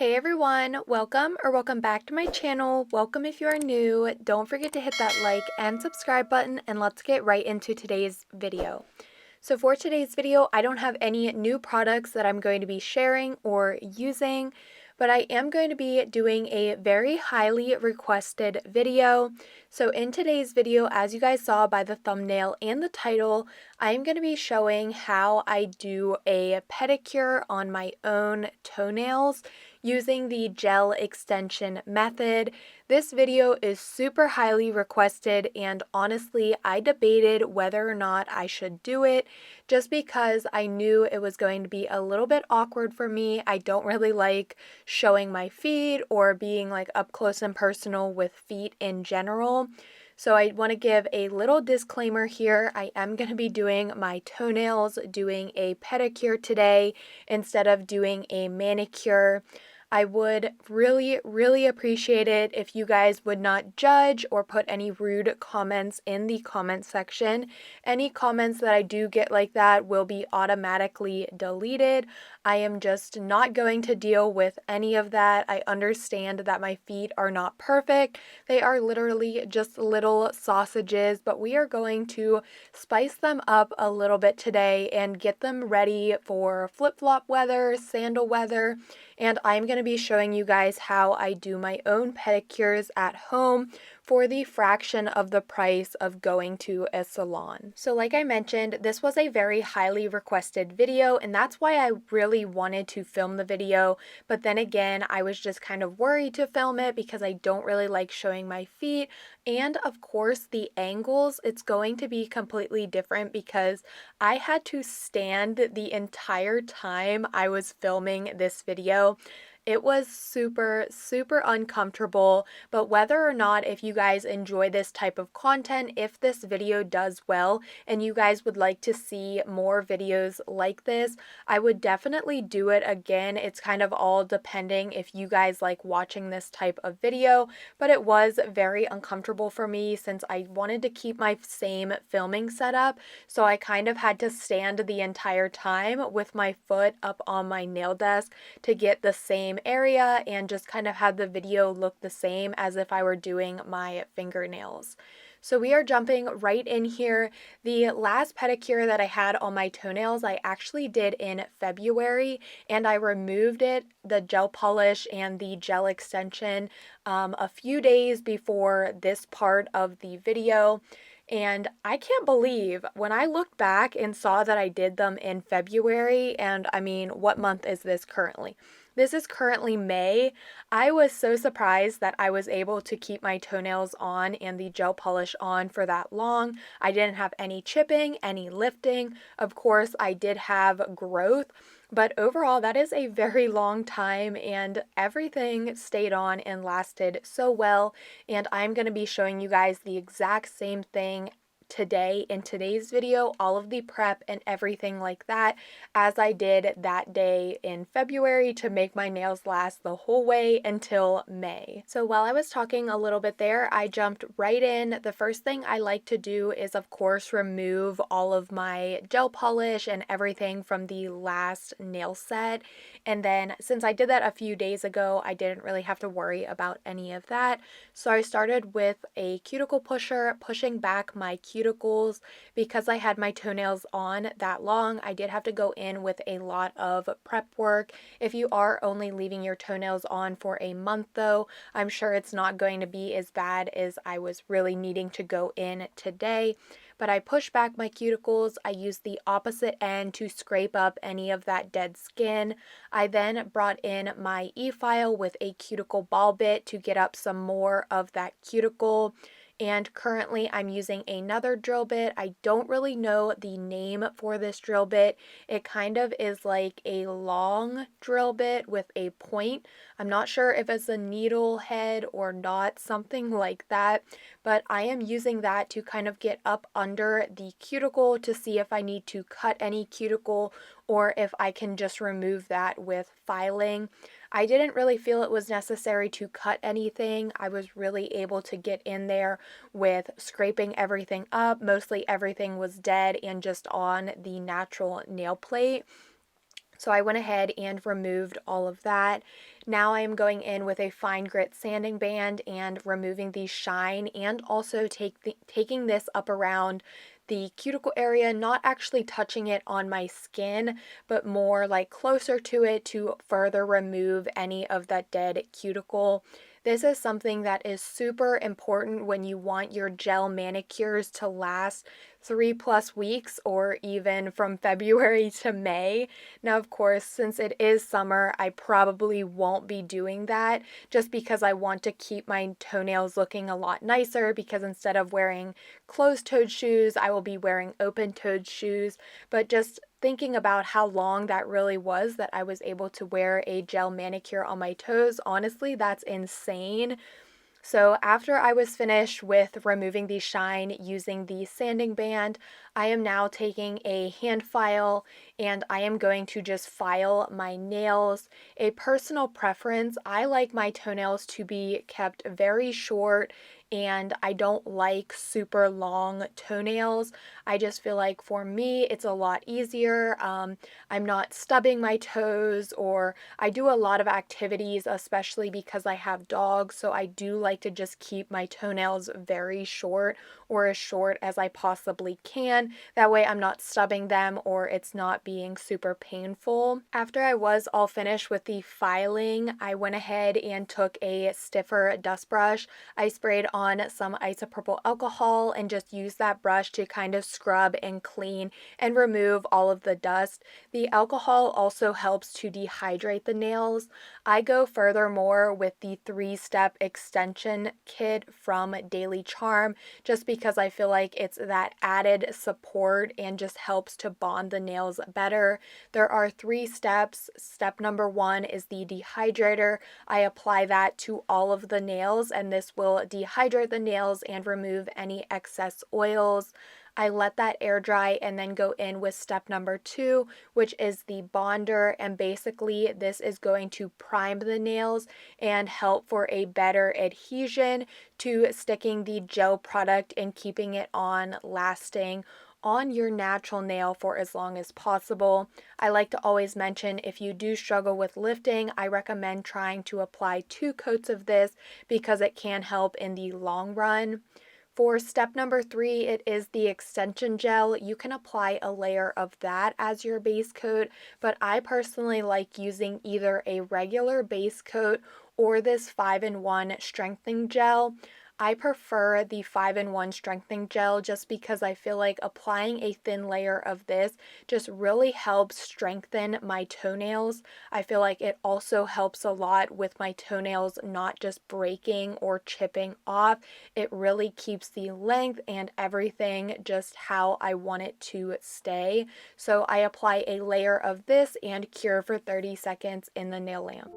Hey everyone, welcome back to my channel. Welcome if you are new. Don't forget to hit that like and subscribe button, and let's get right into today's video. So for today's video, I don't have any new products that I'm going to be sharing or using, but I am going to be doing a very highly requested video. So in today's video, as you guys saw by the thumbnail and the title, I am going to be showing how I do a pedicure on my own toenails using the gel extension method. This video is super highly requested, and honestly, I debated whether or not I should do it just because I knew it was going to be a little bit awkward for me. I don't really like showing my feet or being like up close and personal with feet in general. So I want to give a little disclaimer here. I am going to be doing my toenails, doing a pedicure today instead of doing a manicure. I would really appreciate it if you guys would not judge or put any rude comments in the comment section. Any comments that I do get like that will be automatically deleted. I am just not going to deal with any of that. I understand that my feet are not perfect. They are literally just little sausages, but we are going to spice them up a little bit today and get them ready for flip-flop weather, sandal weather, and I'm going to be showing you guys how I do my own pedicures at home for the fraction of the price of going to a salon. So like I mentioned, this was a very highly requested video, and that's why I really wanted to film the video, but then again, I was just kind of worried to film it because I don't really like showing my feet, and of course the angles, it's going to be completely different because I had to stand the entire time I was filming this video. It was super uncomfortable, but whether or not if you guys enjoy this type of content, if this video does well and you guys would like to see more videos like this, I would definitely do it again. It's kind of all depending if you guys like watching this type of video, but it was very uncomfortable for me since I wanted to keep my same filming setup, so I kind of had to stand the entire time with my foot up on my nail desk to get the same area and just kind of have the video look the same as if I were doing my fingernails. So we are jumping right in here. The last pedicure that I had on my toenails, I actually did in February, and I removed it, the gel polish and the gel extension, a few days before this part of the video. And I can't believe when I looked back and saw that I did them in February, and I mean, what month is this currently? This is currently May. I was so surprised that I was able to keep my toenails on and the gel polish on for that long. I didn't have any chipping, any lifting. Of course, I did have growth, but overall, that is a very long time, and everything stayed on and lasted so well. And I'm going to be showing you guys the exact same thing today in today's video, all of the prep and everything like that, as I did that day in February to make my nails last the whole way until May. So while I was talking a little bit there, I jumped right in. The first thing I like to do is, of course, remove all of my gel polish and everything from the last nail set. And then since I did that a few days ago, I didn't really have to worry about any of that. So I started with a cuticle pusher, pushing back my cuticles. Because I had my toenails on that long, I did have to go in with a lot of prep work. If you are only leaving your toenails on for a month though, I'm sure it's not going to be as bad as I was really needing to go in today. But I pushed back my cuticles. I used the opposite end to scrape up any of that dead skin. I then brought in my e-file with a cuticle ball bit to get up some more of that cuticle. And currently I'm using another drill bit. I don't really know the name for this drill bit. It kind of is like a long drill bit with a point. I'm not sure if it's a needle head or not, something like that, but I am using that to kind of get up under the cuticle to see if I need to cut any cuticle or if I can just remove that with filing. I didn't really feel it was necessary to cut anything. I was really able to get in there with scraping everything up. Mostly everything was dead and just on the natural nail plate. So I went ahead and removed all of that. Now I am going in with a fine grit sanding band and removing the shine, and also taking this up around the cuticle area, not actually touching it on my skin, but more like closer to it to further remove any of that dead cuticle. This is something that is super important when you want your gel manicures to last 3+ weeks, or even from February to May. Now, of course, since it is summer, I probably won't be doing that, just because I want to keep my toenails looking a lot nicer, because instead of wearing closed-toed shoes, I will be wearing open-toed shoes. But just thinking about how long that really was that I was able to wear a gel manicure on my toes, honestly, that's insane. So after I was finished with removing the shine using the sanding band, I am now taking a hand file and I am going to just file my nails. A personal preference, I like my toenails to be kept very short, and I don't like super long toenails. I just feel like for me it's a lot easier. I'm not stubbing my toes, or I do a lot of activities, especially because I have dogs, so I do like to just keep my toenails very short, or as short as I possibly can. That way I'm not stubbing them, or it's not being super painful. After I was all finished with the filing, I went ahead and took a stiffer dust brush. I sprayed on some isopropyl alcohol and just used that brush to kind of scrub and clean and remove all of the dust. The alcohol also helps to dehydrate the nails. I go furthermore with the 3-step extension kit from Daily Charm, just because I feel like it's that added support and just helps to bond the nails better. There are 3 steps. Step number 1 is the dehydrator. I apply that to all of the nails, and this will dehydrate the nails and remove any excess oils. I let that air dry and then go in with step number 2, which is the bonder, and basically this is going to prime the nails and help for a better adhesion to sticking the gel product and keeping it on lasting on your natural nail for as long as possible. I like to always mention, if you do struggle with lifting, I recommend trying to apply 2 coats of this, because it can help in the long run. For step number 3, it is the extension gel. You can apply a layer of that as your base coat, but I personally like using either a regular base coat or this 5-in-1 strengthening gel. I prefer the 5-in-1 strengthening gel, just because I feel like applying a thin layer of this just really helps strengthen my toenails. I feel like it also helps a lot with my toenails not just breaking or chipping off. It really keeps the length and everything just how I want it to stay. So I apply a layer of this and cure for 30 seconds in the nail lamp.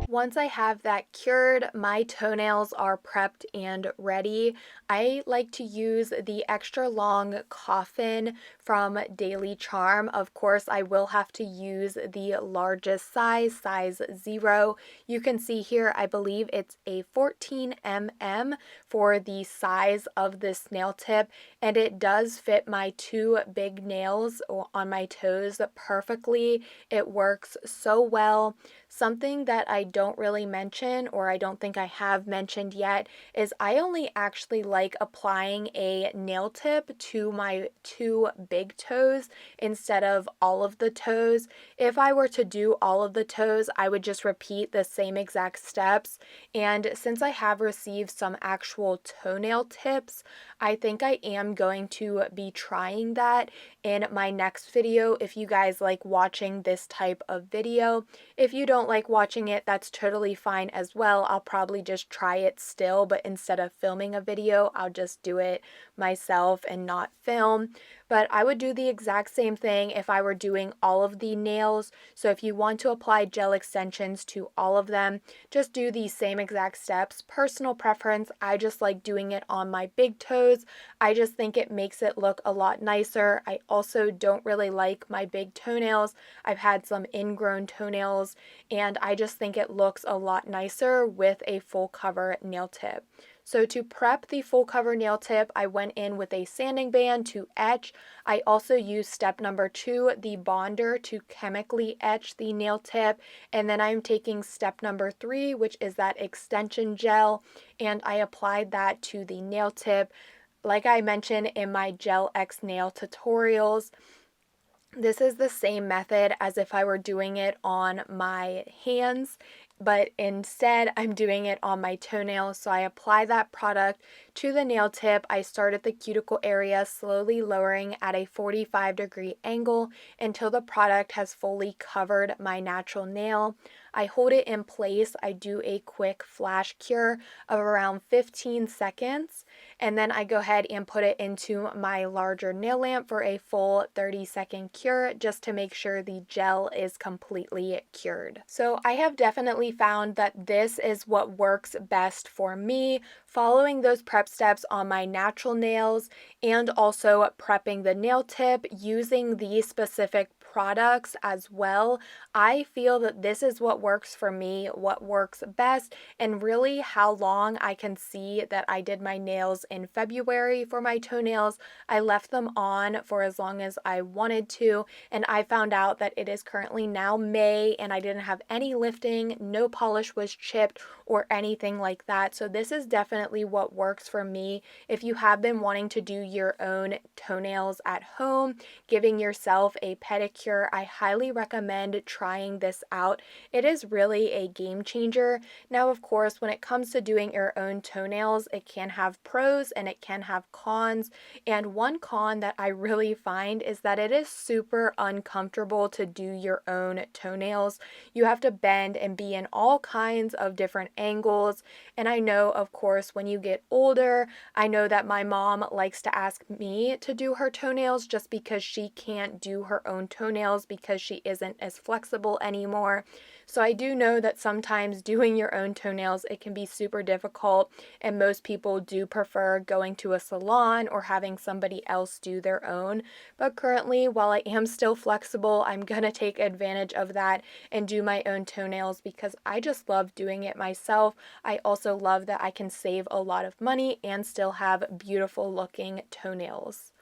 Once I have that cured, my toenails are prepped and ready. I like to use the extra long coffin from Daily Charm. Of course, I will have to use the largest size, size 0. You can see here, I believe it's a 14 mm for the size of this nail tip, and it does fit my 2 big nails on my toes perfectly. It works so well. Something that I don't really mention, or I don't think I have mentioned yet, is I only actually like applying a nail tip to my 2 big toes instead of all of the toes. If I were to do all of the toes, I would just repeat the same exact steps. And since I have received some actual toenail tips, I think I am going to be trying that in my next video. If you guys like watching this type of video, if you don't like watching it, that's totally fine as well. I'll probably just try it still, but instead of filming a video, I'll just do it myself and not film. but I would do the exact same thing if I were doing all of the nails. So if you want to apply gel extensions to all of them, just do the same exact steps. Personal preference, I just like doing it on my big toes. I just think it makes it look a lot nicer. I also don't really like my big toenails. I've had some ingrown toenails, and I just think it looks a lot nicer with a full cover nail tip. So to prep the full cover nail tip, I went in with a sanding band to etch. I also used step number 2, the bonder, to chemically etch the nail tip. And then I'm taking step number 3, which is that extension gel, and I applied that to the nail tip. Like I mentioned in my Gel X nail tutorials, this is the same method as if I were doing it on my hands, but instead I'm doing it on my toenails. So I apply that product to the nail tip. I start at the cuticle area, slowly lowering at a 45-degree angle until the product has fully covered my natural nail. I hold it in place. I do a quick flash cure of around 15 seconds, and then I go ahead and put it into my larger nail lamp for a full 30-second cure, just to make sure the gel is completely cured. So I have definitely found that this is what works best for me, following those prep steps on my natural nails and also prepping the nail tip using these specific products as well. I feel that this is what works for me, what works best, and really how long I can see that I did my nails in February for my toenails. I left them on for as long as I wanted to, and I found out that it is currently now May and I didn't have any lifting, no polish was chipped or anything like that. So this is definitely what works for me. If you have been wanting to do your own toenails at home, giving yourself a pedicure, I highly recommend trying this out. It is really a game changer. Now, of course, when it comes to doing your own toenails, it can have pros and it can have cons. And one con that I really find is that it is super uncomfortable to do your own toenails. You have to bend and be in all kinds of different angles. And I know, of course, when you get older, I know that my mom likes to ask me to do her toenails just because she can't do her own toenails because she isn't as flexible anymore. So I do know that sometimes doing your own toenails, it can be super difficult, and most people do prefer going to a salon or having somebody else do their own. But currently, while I am still flexible, I'm gonna take advantage of that and do my own toenails because I just love doing it myself. I also love that I can save a lot of money and still have beautiful looking toenails.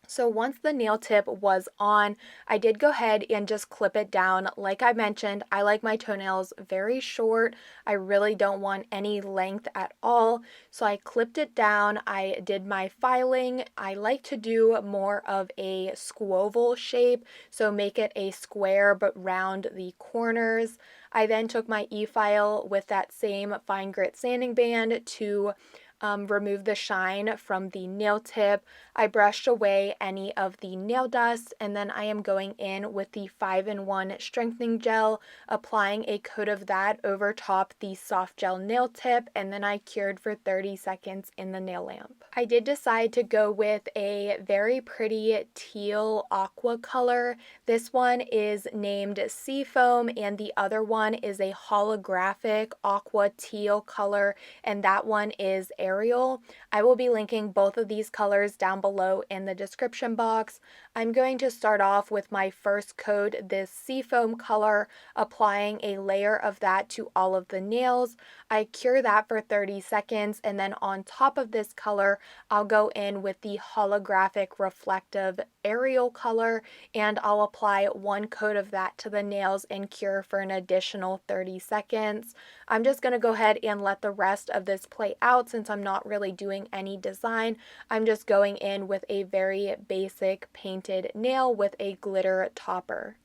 So once the nail tip was on, I did go ahead and just clip it down. Like I mentioned, I like my toenails very short. I really don't want any length at all. So I clipped it down. I did my filing. I like to do more of a squoval shape, so make it a square but round the corners. I then took my e-file with that same fine grit sanding band to remove the shine from the nail tip. I brushed away any of the nail dust, and then I am going in with the 5-in-1 strengthening gel, applying a coat of that over top the soft gel nail tip, and then I cured for 30 seconds in the nail lamp. I did decide to go with a very pretty teal aqua color. This one is named Seafoam, and the other one is a holographic aqua teal color, and that one is Ariel. I will be linking both of these colors down below in the description box. I'm going to start off with my first coat, this Seafoam color, applying a layer of that to all of the nails. I cure that for 30 seconds, and then on top of this color, I'll go in with the holographic reflective Ariel color, and I'll apply one coat of that to the nails and cure for an additional 30 seconds. I'm just going to go ahead and let the rest of this play out since I'm not really doing any design. I'm just going in with a very basic painted nail with a glitter topper.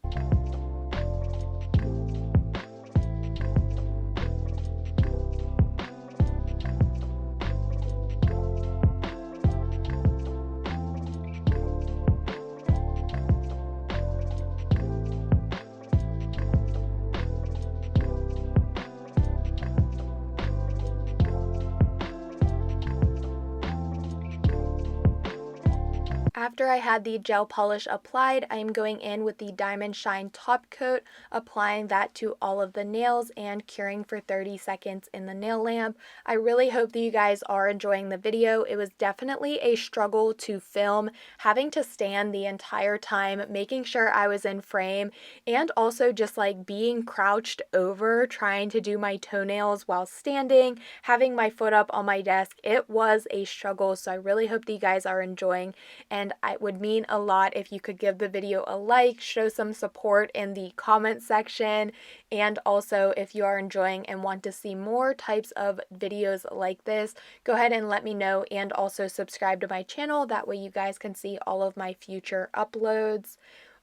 After I had the gel polish applied, I am going in with the Diamond Shine top coat, applying that to all of the nails and curing for 30 seconds in the nail lamp. I really hope that you guys are enjoying the video. It was definitely a struggle to film, having to stand the entire time, making sure I was in frame, and also just like being crouched over, trying to do my toenails while standing, having my foot up on my desk. It was a struggle, so I really hope that you guys are enjoying, and it would mean a lot if you could give the video a like, show some support in the comment section, and also if you are enjoying and want to see more types of videos like this, go ahead and let me know, and also subscribe to my channel. That way you guys can see all of my future uploads.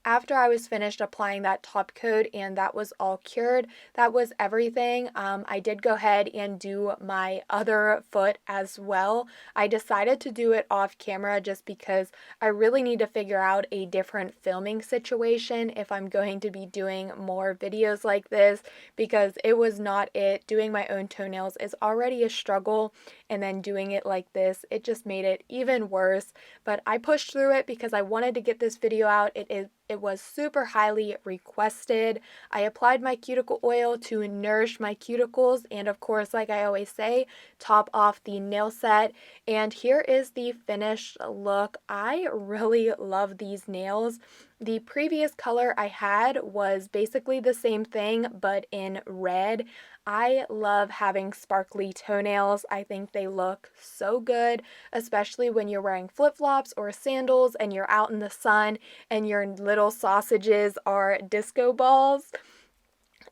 After I was finished applying that top coat and that was all cured, that was everything. I did go ahead and do my other foot as well. I decided to do it off camera just because I really need to figure out a different filming situation if I'm going to be doing more videos like this, because it was not it. Doing my own toenails is already a struggle, and then doing it like this, it just made it even worse. But I pushed through it because I wanted to get this video out. It was super highly requested. I applied my cuticle oil to nourish my cuticles, and of course, like I always say, top off the nail set. And here is the finished look. I really love these nails. The previous color I had was basically the same thing, but in red. I love having sparkly toenails. I think they look so good, especially when you're wearing flip-flops or sandals and you're out in the sun and your little sausages are disco balls.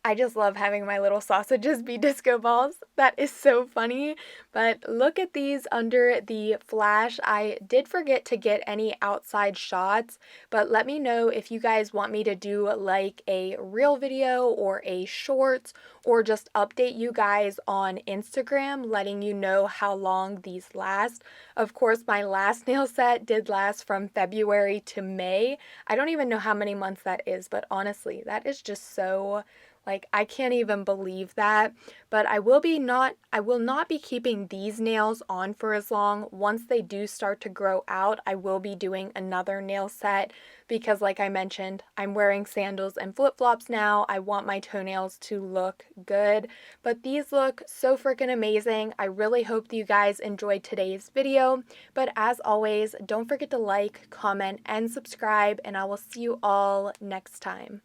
I just love having my little sausages be disco balls. That is so funny. But look at these under the flash. I did forget to get any outside shots, but let me know if you guys want me to do like a reel video or a shorts, or just update you guys on Instagram, letting you know how long these last. Of course, my last nail set did last from February to May. I don't even know how many months that is, but honestly, that is just so, like, I can't even believe that. But I will not be keeping these nails on for as long. Once they do start to grow out, I will be doing another nail set because, like I mentioned, I'm wearing sandals and flip-flops now. I want my toenails to look good. But these look so freaking amazing. I really hope that you guys enjoyed today's video. But as always, don't forget to like, comment, and subscribe, and I will see you all next time.